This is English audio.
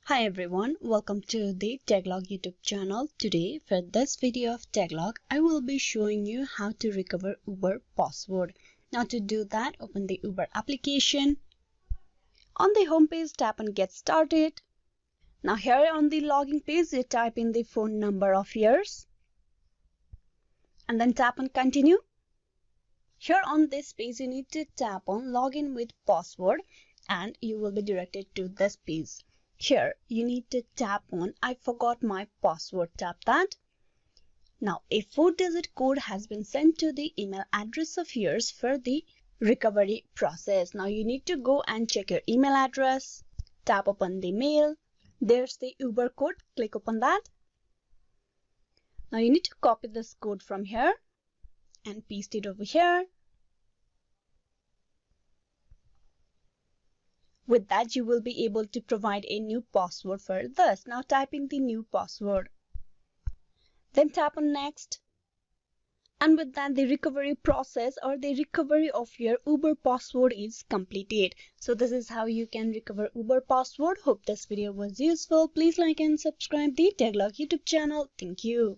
Hi everyone, welcome to the Taglog YouTube channel. Today for this video of Taglog, I will be showing you how to recover Uber password. Now to do that, open the Uber application. On the home page, tap on Get Started. Now here on the login page, you type in the phone number of yours and then tap on Continue. Here on this page, you need to tap on Login with Password and you will be directed to this page. Here you need to tap on I forgot my password. Tap that. Now a 4-digit code has been sent to the email address of yours for the recovery process. Now you need to go and check your email address. Tap upon the mail. There's the Uber code. Click upon that. Now you need to copy this code from here and paste it over here. With that, you will be able to provide a new password for this. Now type in the new password. Then tap on Next. And with that, the recovery process or the recovery of your Uber password is completed. So this is how you can recover Uber password. Hope this video was useful. Please like and subscribe the Taglog YouTube channel. Thank you.